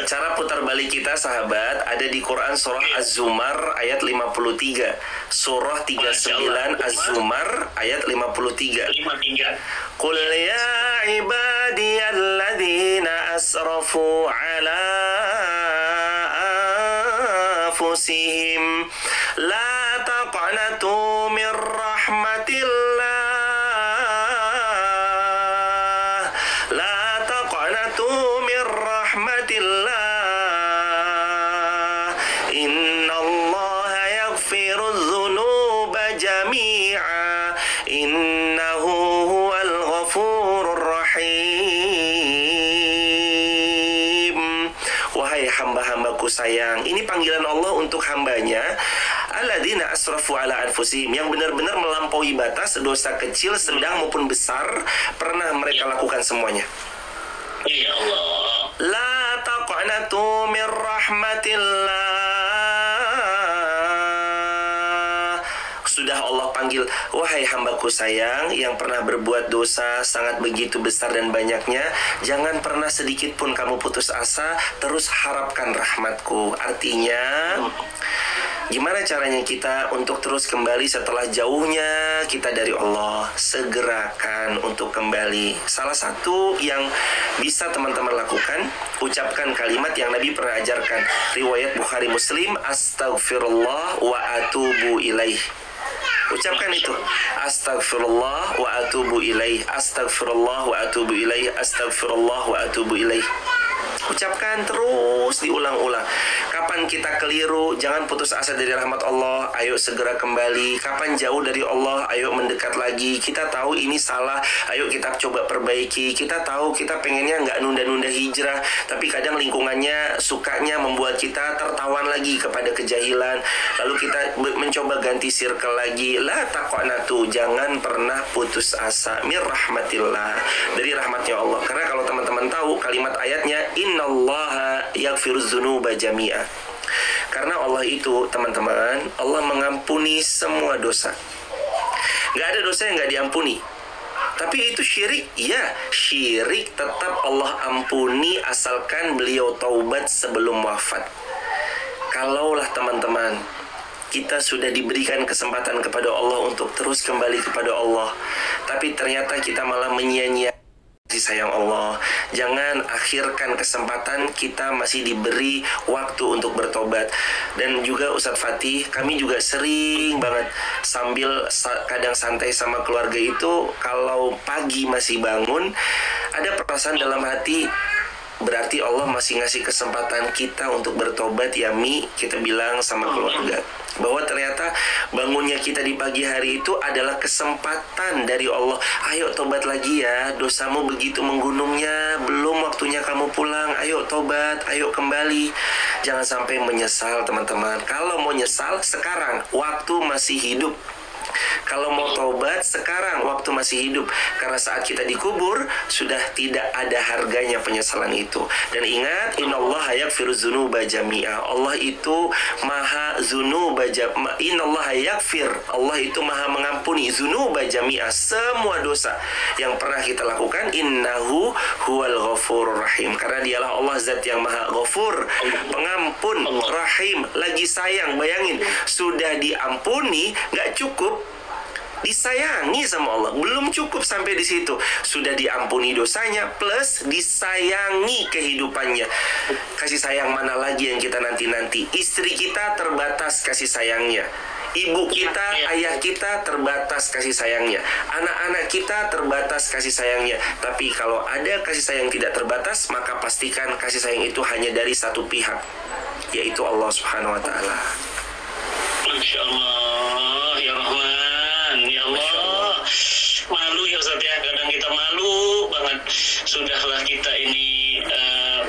Cara putar balik kita, sahabat, ada di Quran surah Az-Zumar ayat 53. Surah 39 Az-Zumar ayat 53. 53. Qul ya ibadiyalladzina asrafu ala anfusihim la taqnatu min rahmatillah, la taqnatu min rahmatillah, innallaha yaghfiru dzunuba jami'a, innahu huwal ghafurur rahim. Wahai hamba-hambaku sayang, ini panggilan Allah untuk hambanya, alladzina asrafu ala anfusihim, yang benar-benar melampaui batas, dosa kecil, sedang maupun besar, pernah mereka lakukan semuanya. Ya Allah. La taqnatu min rahmatillah. Sudah Allah panggil, wahai hambaku sayang yang pernah berbuat dosa sangat begitu besar dan banyaknya, jangan pernah sedikit pun kamu putus asa, terus harapkan rahmatku. Artinya, gimana caranya kita untuk terus kembali setelah jauhnya kita dari Allah? Segerakan untuk kembali. Salah satu yang bisa teman-teman lakukan, ucapkan kalimat yang Nabi pernah ajarkan. Riwayat Bukhari Muslim, astaghfirullah wa atubu ilaih. Ucapkan itu, astaghfirullah wa atubu ilaih, astaghfirullah wa atubu ilaih, astaghfirullah wa atubu ilaih. Ucapkan terus, diulang-ulang. Kapan kita keliru, jangan putus asa dari rahmat Allah, ayo segera kembali. Kapan jauh dari Allah, ayo mendekat lagi. Kita tahu ini salah, ayo kita coba perbaiki. Kita tahu kita pengennya nggak nunda-nunda hijrah, tapi kadang lingkungannya sukanya membuat kita tertawan lagi kepada kejahilan. Lalu kita mencoba ganti circle lagi. La taqnatu, jangan pernah putus asa mir rahmatillah, dari rahmatnya Allah. Karena kalau teman-teman tahu kalimat ayatnya, innallaha yaghfiruz dzunuba jami'a. Karena Allah itu, teman-teman, Allah mengampuni semua dosa. Gak ada dosa yang gak diampuni. Tapi itu syirik, ya, syirik tetap Allah ampuni asalkan beliau taubat sebelum wafat. Kalaulah teman-teman, kita sudah diberikan kesempatan kepada Allah untuk terus kembali kepada Allah, tapi ternyata kita malah menyia-nyiakan kasih sayang Allah. Jangan akhirkan kesempatan, kita masih diberi waktu untuk bertobat. Dan juga Ustadz Fatih, kami juga sering banget sambil kadang santai sama keluarga itu, kalau pagi masih bangun, ada perasaan dalam hati, berarti Allah masih ngasih kesempatan kita untuk bertobat ya Mi. Kita bilang sama keluarga bahwa ternyata bangunnya kita di pagi hari itu adalah kesempatan dari Allah. Ayo tobat lagi ya, dosamu begitu menggunungnya, belum waktunya kamu pulang. Ayo tobat, ayo kembali. Jangan sampai menyesal teman-teman. Kalau mau nyesal sekarang, waktu masih hidup. Kalau mau tobat sekarang, waktu masih hidup. Karena saat kita dikubur, sudah tidak ada harganya penyesalan itu. Dan ingat, innallaha yaghfiru dzunuba jami'a. Allah itu maha dzunuba jami'a. Innallaha yaghfir, Allah itu maha mengampuni dzunuba jami'a, semua dosa yang pernah kita lakukan. Innahu huwal ghafurur rahim. Karena dialah Allah zat yang maha ghafur, pengampun, rahim, lagi sayang. Bayangin, sudah diampuni, gak cukup, disayangi sama Allah. Belum cukup sampai di situ, sudah diampuni dosanya plus disayangi kehidupannya. Kasih sayang mana lagi yang kita nanti-nanti? Istri kita terbatas kasih sayangnya, Ibu kita, ayah kita terbatas kasih sayangnya. Anak-anak kita terbatas kasih sayangnya. Tapi kalau ada kasih sayang tidak terbatas, maka pastikan kasih sayang itu hanya dari satu pihak, yaitu Allah Subhanahu wa Ta'ala. Masya Allah, ya Rahman, ya Allah. Malu ya Ustaz ya, kadang kita malu banget. Sudahlah kita ini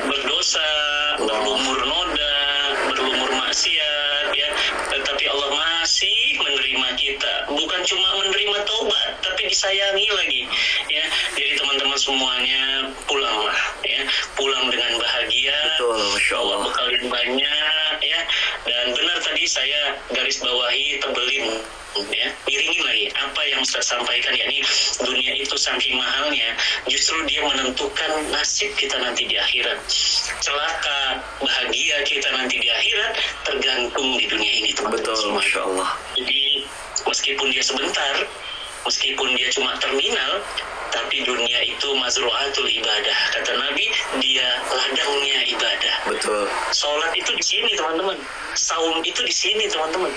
berdosa, berlumur noda, berlumur maksiat ya, tetapi Allah masih menerima kita. Bukan cuma menerima taubat, tapi disayangi lagi ya. Jadi teman-teman semuanya pulanglah ya, pulang dengan bahagia. Betul, Masya Allah. Bekal yang banyak ya. Dan benar tadi saya garis bawahi, tebelin ya, iringin lagi apa yang Ustaz sampaikan, yakni dunia itu saking mahalnya, justru dia menentukan nasib kita nanti di akhirat. Celaka, bahagia kita nanti di akhirat tergantung di dunia ini, teman-teman. Betul, Masya Allah. Jadi meskipun dia sebentar, meskipun dia cuma terminal, tapi dunia itu mazru'atul ibadah. Kata Nabi, dia ladangnya ibadah. Betul. Sholat itu di sini, teman-teman. Saum itu di sini, teman-teman.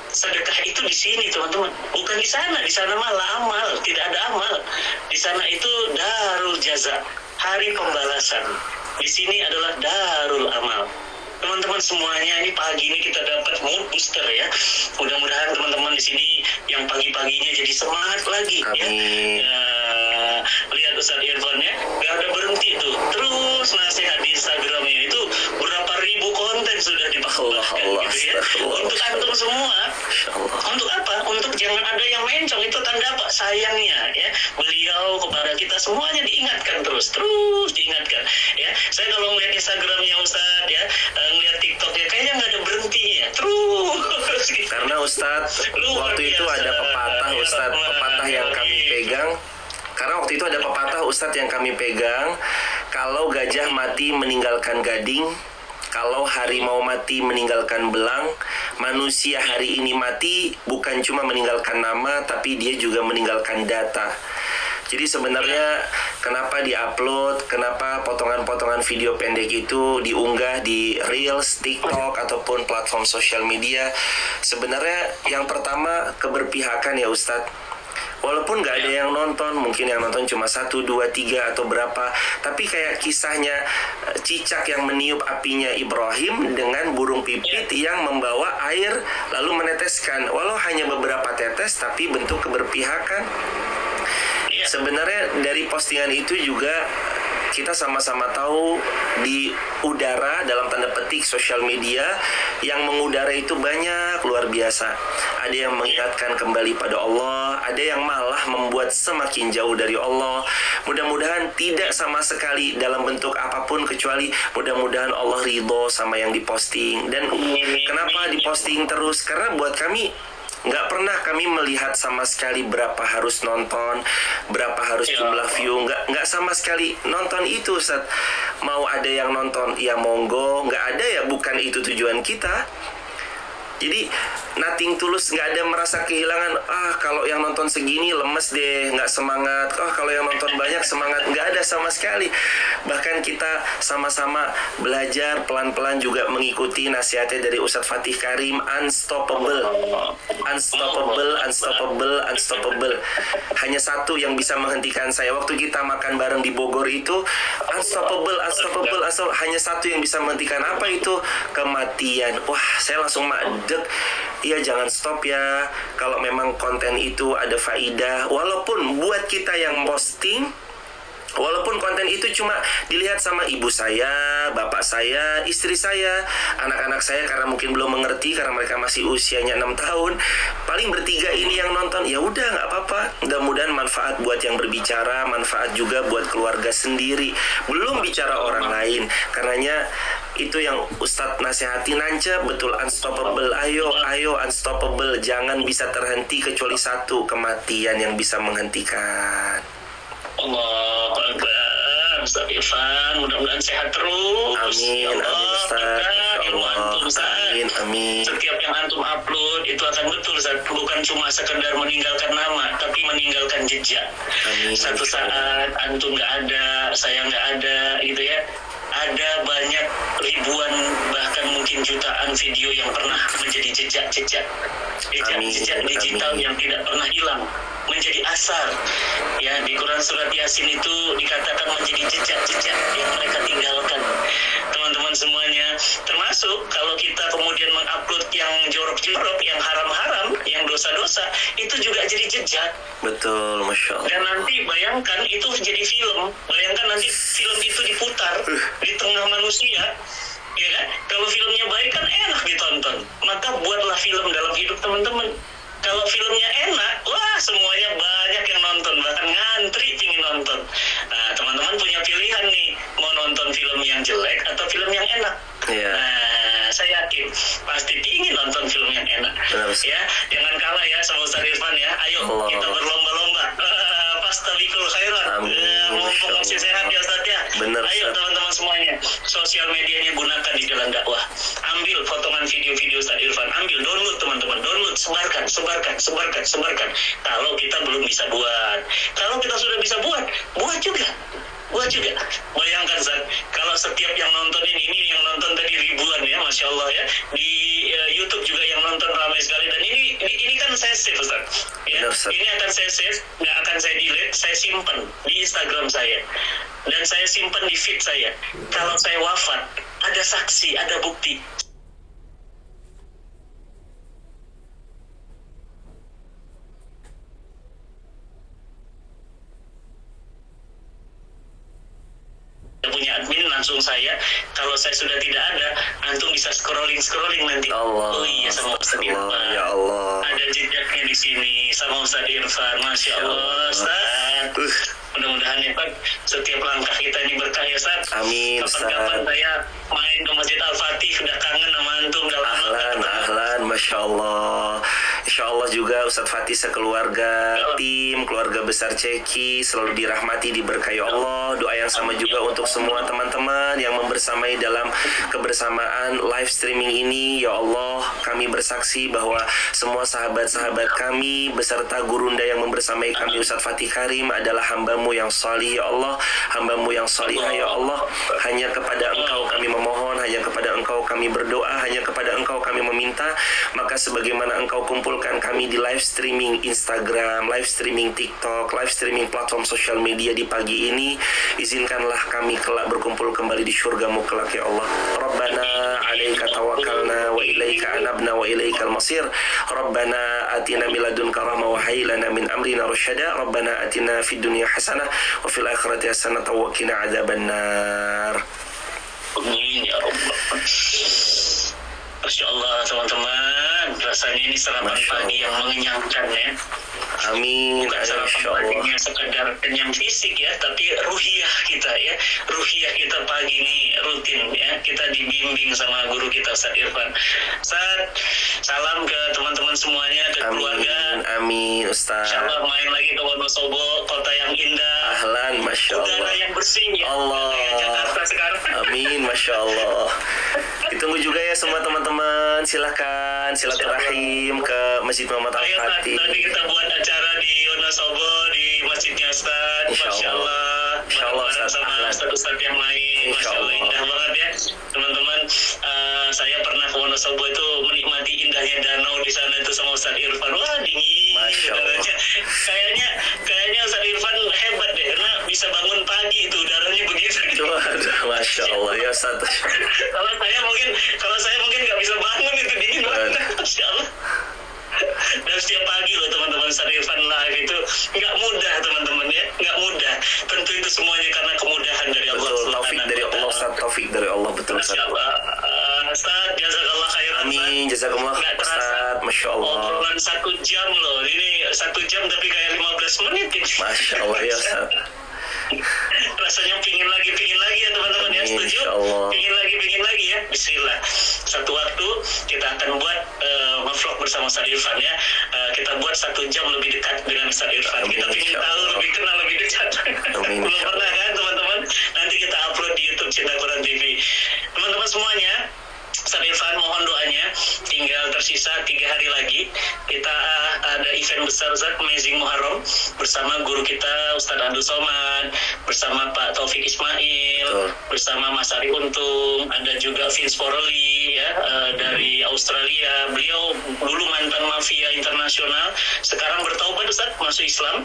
Sedekah itu di sini, teman-teman. Bukan di sana. Di sana malah amal, tidak ada amal. Di sana itu darul jaza, hari pembalasan. Di sini adalah darul amal. Teman-teman semuanya, ini pagi ini kita dapat mood booster ya. Mudah-mudahan teman-teman di sini yang pagi-paginya jadi semangat lagi. Amin. Ya. Lihat Ustaz Irfan ya, gak ada berhenti tuh. Terus nasihat di Instagramnya itu berapa ribu konten sudah dipakai gitu ya. Untuk antum semua. Untuk apa? Untuk jangan ada yang mencong. Itu tanda apa? Sayangnya ya. Beliau kepada kita semuanya diingatkan terus diingatkan ya. Saya kalau melihat Instagramnya Ustaz ya, ngeliat TikToknya kayaknya nggak ada berhentinya terus gitu. Karena Ustadz waktu itu ada pepatah Ustadz, pepatah yang kami pegang. Karena waktu itu ada pepatah Ustadz yang kami pegang, kalau gajah mati meninggalkan gading, kalau harimau mati meninggalkan belang, manusia hari ini mati bukan cuma meninggalkan nama, tapi dia juga meninggalkan data. Jadi sebenarnya kenapa diupload, kenapa potongan-potongan video pendek itu diunggah di Reels, TikTok, ataupun platform sosial media. Sebenarnya yang pertama keberpihakan ya Ustadz. Walaupun nggak ada yang nonton, mungkin yang nonton cuma 1, 2, 3 atau berapa, tapi kayak kisahnya cicak yang meniup apinya Ibrahim dengan burung pipit yang membawa air lalu meneteskan. Walau hanya beberapa tetes, tapi bentuk keberpihakan. Sebenarnya dari postingan itu juga kita sama-sama tahu di udara, dalam tanda petik sosial media, yang mengudara itu banyak, luar biasa. Ada yang mengingatkan kembali pada Allah, ada yang malah membuat semakin jauh dari Allah. Mudah-mudahan tidak sama sekali dalam bentuk apapun, kecuali mudah-mudahan Allah ridho sama yang diposting. Dan kenapa diposting terus? Karena buat kami nggak pernah kami melihat sama sekali berapa harus nonton, berapa harus jumlah view, nggak sama sekali nonton itu Ustaz. Mau ada yang nonton, ya monggo, nggak ada ya bukan itu tujuan kita. Jadi nothing tulus, nggak ada merasa kehilangan. Kalau yang nonton segini lemes deh, nggak semangat. Kalau yang nonton banyak semangat, nggak ada sama sekali. Bahkan kita sama-sama belajar pelan-pelan juga mengikuti nasihatnya dari Ustadz Fatih Karim, unstoppable, unstoppable, unstoppable, unstoppable. Hanya satu yang bisa menghentikan saya. Waktu kita makan bareng di Bogor itu, unstoppable, unstoppable, unstoppable. Hanya satu yang bisa menghentikan, apa itu? Kematian. Wah, saya langsung ya jangan stop ya. Kalau memang konten itu ada faidah, walaupun buat kita yang posting, walaupun konten itu cuma dilihat sama ibu saya, bapak saya, istri saya, anak-anak saya karena mungkin belum mengerti, karena mereka masih usianya 6 tahun, paling bertiga ini yang nonton, ya udah nggak apa-apa. Mudah-mudahan manfaat buat yang berbicara, manfaat juga buat keluarga sendiri, belum bicara orang lain. Karenanya itu yang Ustadz nasihati, nancep betul, unstoppable. Ayo unstoppable, jangan bisa terhenti kecuali satu, kematian yang bisa menghentikan. Allah Akbar. Ustaz Irfan, mudah-mudahan sehat terus. Amin, ya Allah, amin Ustaz. Amin, amin. Setiap yang antum upload itu akan betul, Ustaz. Bukan cuma sekedar meninggalkan nama, tapi meninggalkan jejak. Amin. Satu saat antum nggak ada, saya nggak ada, gitu ya. ada banyak ribuan bahkan mungkin jutaan video yang pernah menjadi jejak digital yang tidak pernah hilang, menjadi asar. Ya, di Quran surat Yasin itu dikatakan menjadi jejak-jejak yang mereka tinggalkan. Teman-teman semuanya, termasuk kalau kita kemudian mengupload yang jorok-jorok, yang haram-haram, yang dosa-dosa, itu juga jadi jejak. Betul, Masya Allah. Dan nanti bayangkan itu jadi film. Bayangkan nanti film itu diputar di tengah manusia. Ya kan? Kalau filmnya baik kan enak ditonton. Maka buatlah film dalam hidup teman-teman. Kalau filmnya enak, wah semuanya banyak yang nonton, bahkan ngantri ingin nonton. Nah, teman-teman punya pilihan nih, mau nonton film yang jelek atau film yang enak. Yeah. Nah, saya yakin pasti ingin nonton film yang enak. Ya, jangan kalah ya sama Ustaz Irfan ya. Ayo kita berlomba-lomba. Fastabikul khairat. Mumpung masih sehat ya Ustaz ya. Bener, ayo teman-teman semuanya, sosial medianya gunakan di jalan dakwah. Ambil potongan video-video Ustaz Irfan, ambil, download teman-teman, download, sebarkan. Kalau kita belum bisa buat, kalau kita sudah bisa buat juga. Bayangkan Zat, kalau setiap yang nonton ini yang nonton tadi ribuan ya, Masya Allah ya, di YouTube juga yang nonton ramai sekali, dan ini kan saya save Ustaz ya. Ini akan saya save, nggak akan saya delete, saya simpan di Instagram saya, dan saya simpan di feed saya. Kalau saya wafat, ada saksi, ada bukti. Punya admin langsung saya, kalau saya sudah tidak ada, antum bisa scrolling nanti. Allah, oh iya, sama Ustaz Irfan. Ya Allah. Ada jejaknya di sini sama Ustaz Irfan. Masya Allah, Ustaz. Mudah-mudahan ya Pak, setiap langkah kita ini berkah ya Ustaz. Amin, Kapan-kapan saya main ke Masjid Al-Fatih, udah kangen sama antum. Ahlan, Masya Allah. Insya Allah juga Ustadz Fatih sekeluarga, tim, keluarga besar Ceki selalu dirahmati, diberkahi Allah. Doa yang sama juga untuk semua teman-teman yang membersamai dalam kebersamaan live streaming ini. Ya Allah, kami bersaksi bahwa semua sahabat-sahabat kami beserta gurunda yang membersamai kami Ustadz Fatih Karim adalah hamba-Mu yang salih ya Allah, hamba-Mu yang salihah ya Allah. Hanya kepada Engkau kami memohon, hanya kepada Engkau kami berdoa, hanya kepada Engkau kami meminta. Maka sebagaimana Engkau kumpulkan kami di live streaming Instagram, live streaming TikTok, live streaming platform sosial media di pagi ini, izinkanlah kami kelak berkumpul kembali di syurga-Mu kelak ya Allah. Rabbana 'alaika tawakkalna wa ilaika anabna wa ilaikal masir. Rabbana atina min ladunka rahmah wa hayyi lana min amrina rasyada. Rabbana atina fid dunya hasanah wa fil akhirati hasanah wa qina adzabannar. Amin ya Allah. Masya Allah teman-teman, rasanya ini sarapan pagi yang mengenyangkan ya. Amin. Bukan sarapan paginya sekedar kenyang fisik ya, tapi ruhiyah kita ya. Ruhiyah kita pagi ini rutin ya. Kita dibimbing sama guru kita Ustaz Irfan. Ustaz, salam ke teman-teman semuanya, ke keluarga. Amin Ustaz. Insya Allah main lagi ke Wonosobo, kota yang indah. Ahlan, Masya Allah. Udara yang bersih ya. Allah. Kayak Jakarta sekarang. Amin, Masya Allah. Ditunggu juga ya semua teman-teman. Silakan silaturahim ke Masjid Muhammad Al-Fatih. Nanti kita buat acara di Wonosobo di masjidnya Ustaz. Masya Allah. Insya Allah sama Ustaz yang lain. Masya Allah, indah banget ya teman-teman. Saya pernah ke Wonosobo itu menikmati indahnya danau di sana itu sama Ustaz Irfan. Wah, dingin. Masya Allah. Kayaknya Ustaz Irfan hebat deh, karena bisa bangun pagi itu udaranya begitu. Masya Allah ya Ustaz. Kalau saya mungkin nggak bisa bangun, itu dingin banget. Masya Allah. Dan setiap pagi loh teman-teman, Ustaz Irfan live itu nggak mudah teman-teman ya, nggak mudah. Tentu itu semuanya karena kemudahan dari Allah. Betul, taufik dari Allah Ustaz, taufik dari Allah, betul Ustaz. Masya Allah. Ustaz, jazakallah khairan. Amin, jazakumullah Ustaz. Masya Allah. Obrolan 1 jam loh, ini 1 jam tapi kayak 15 menit ini. Masya Allah ya Ustaz. Rasanya pingin lagi ya teman-teman ya, setuju? Pingin lagi ya. Bismillah. Satu waktu kita akan buat vlog bersama Ustaz Irfan ya. Kita buat 1 jam lebih dekat dengan Ustaz Irfan. Kita pingin tahu, lebih kenal, lebih dekat. Belum pernah kan teman-teman? Nanti kita upload di YouTube Cinta Quran TV. Teman-teman semuanya, Ustaz Irfan mohon doanya, tinggal tersisa 3 hari lagi kita ada event besar Ustaz, Amazing Muharram. bersama guru kita Ustadz Abdul Somad, bersama Pak Taufik Ismail, bersama Mas Ari Untung, ada juga Vince Forley ya dari Australia. Beliau dulu mantan mafia internasional, sekarang bertaubat Ustadz, masuk Islam.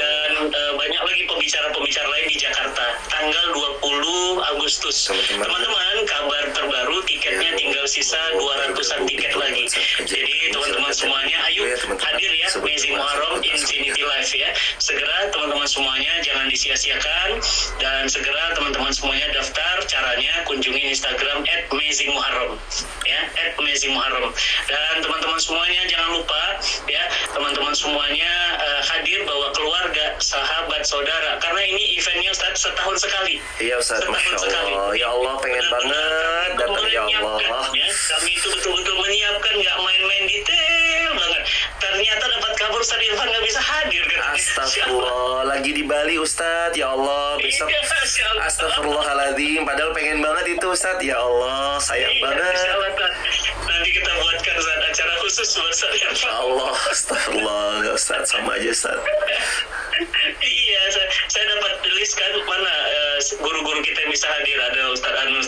Dan banyak lagi pembicara-pembicara lain di Jakarta. Tanggal 20 Agustus. Teman-teman, kabar terbaru tiketnya tinggal sisa 200-an tiket lagi. Jadi teman-teman semuanya, ayo hadir ya Amazing Muharram Infinity Life ya. Segera teman-teman semuanya jangan disia-siakan, dan segera teman-teman semuanya daftar. Caranya kunjungi Instagram @amazingmuharram ya, @amazingmuharram. Dan teman-teman semuanya jangan lupa ya, teman-teman semuanya hadir bawa keluarga, sahabat, saudara, karena ini eventnya Ustaz setahun sekali. Iya Ustaz, Masya Allah. Ya Allah, pengen banget datang ya Allah. Ya, kami itu betul-betul menyiapkan, nggak main-main, detail banget. Ternyata dapat kabar Ustaz Irfan nggak bisa hadir. Astagfirullah, lagi di Bali Ustaz, ya Allah. Besok astagfirullahaladzim, padahal pengen banget itu Ustaz, ya Allah, sayang banget. Nanti kita buatkan Ustaz acara khusus buat Ustaz Irfan. Ya Allah, astagfirullah, nggak Ustaz, sama aja Ustaz. Iya, saya dapat list kan mana guru-guru kita yang bisa hadir. Ada Ustaz Anu,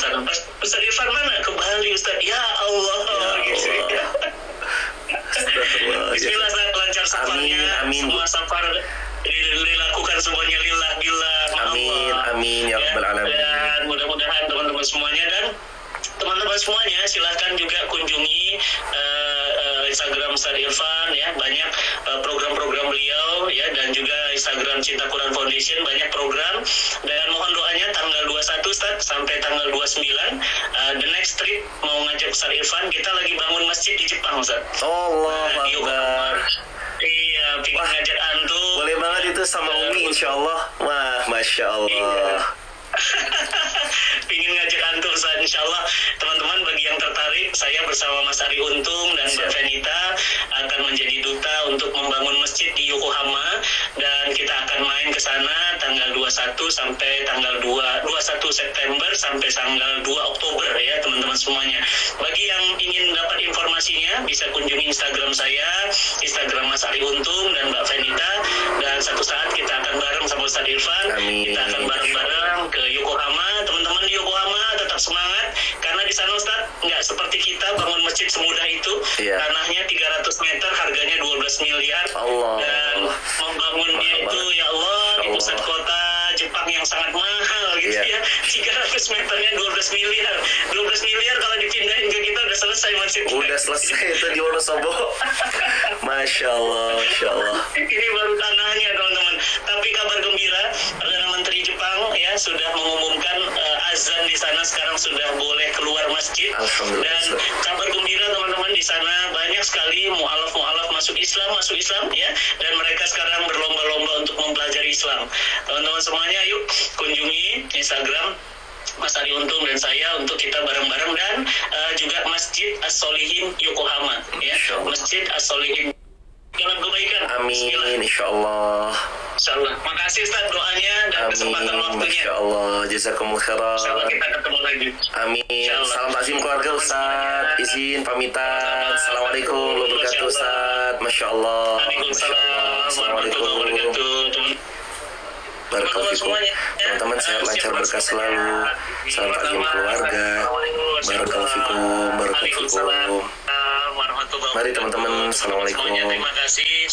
Ustaz Irfan mana? Ke Bali Ustaz. Ya Allah, gitu ya. Bismillah, lancar safarnya. Amin. Semua safar dilakukan semuanya lillah billah. Amin ya rabbal alamin. Dan mudah-mudahan teman-teman semuanya, dan teman-teman semuanya silahkan juga kunjungi Instagram Ustaz Irfan ya, banyak program-program beliau ya, dan juga Instagram Cinta Quran Foundation, banyak program. Dan mohon doanya tanggal 21 Ustaz sampai tanggal 29 the next trip mau ngajak Ustaz Irfan, kita lagi bangun masjid di Jepang Ustaz. Allah Akbar. Iya, pingin ngajak antum. Boleh banget itu sama Umi insyaallah. Wah, Masya Allah. Iya. Pingin ngajak antum Ustaz, insyaallah teman-teman bagi yang tertarik, saya bersama Mas Ari Untung dan Mbak Venita akan menjadi duta untuk membangun masjid di Yokohama, dan kita akan main ke sana tanggal 21 sampai tanggal 21 September sampai tanggal 2 Oktober ya teman-teman semuanya. Bagi yang ingin dapat informasinya bisa kunjungi Instagram saya, Instagram Mas Ari Untung dan Mbak Venita, dan satu saat kita akan bareng sama Ustaz Irfan. Amin. Kita akan bareng-bareng ke Yokohama. Teman-teman di Yokohama tetap semangat, karena di sana Ustaz nggak seperti kita bangun masjid semudah itu. Tanahnya 300 meter, harganya 12 miliar. Allah. Dan membangunnya itu ya Allah di pusat kota Jepang yang sangat mahal gitu ya. 300 meternya 12 miliar. 12 miliar kalau dipindahin ke kita udah selesai masjid. Udah selesai itu di Wonosobo. Masya Allah, Masya Allah. Ini baru tanahnya teman-teman. Tapi kabar gembira, Perdana Menteri Jepang ya sudah mengumumkan azan di sana sekarang sudah boleh keluar masjid. Dan kabar gembira teman-teman, di sana banyak sekali mu'alaf masuk Islam ya, dan mereka sekarang berlomba-lomba untuk mempelajari Islam. Teman-teman semuanya, yuk kunjungi Instagram Mas Ari Untung dan saya untuk kita bareng-bareng, dan juga Masjid As-Solihin Yokohama ya, Masjid As-Solihin dalam kebaikan. Amin, insyaallah. Insyaallah. Makasih Ustaz doanya dan kesempatan waktunya. Insyaallah, jazakumullah khairan. Insyaallah kita ketemu lagi. Amin. Salam takzim keluarga Ustaz. Izin pamitan. Assalamualaikum warahmatullahi wabarakatuh Ustaz. Masya Allah. Waalaikumsalam warahmatullahi wabarakatuh. Barakallahu teman-teman, sehat lancar berkah selalu. Salam takzim keluarga. Barakallahu. Mari teman-teman, assalamualaikum. Terima kasih.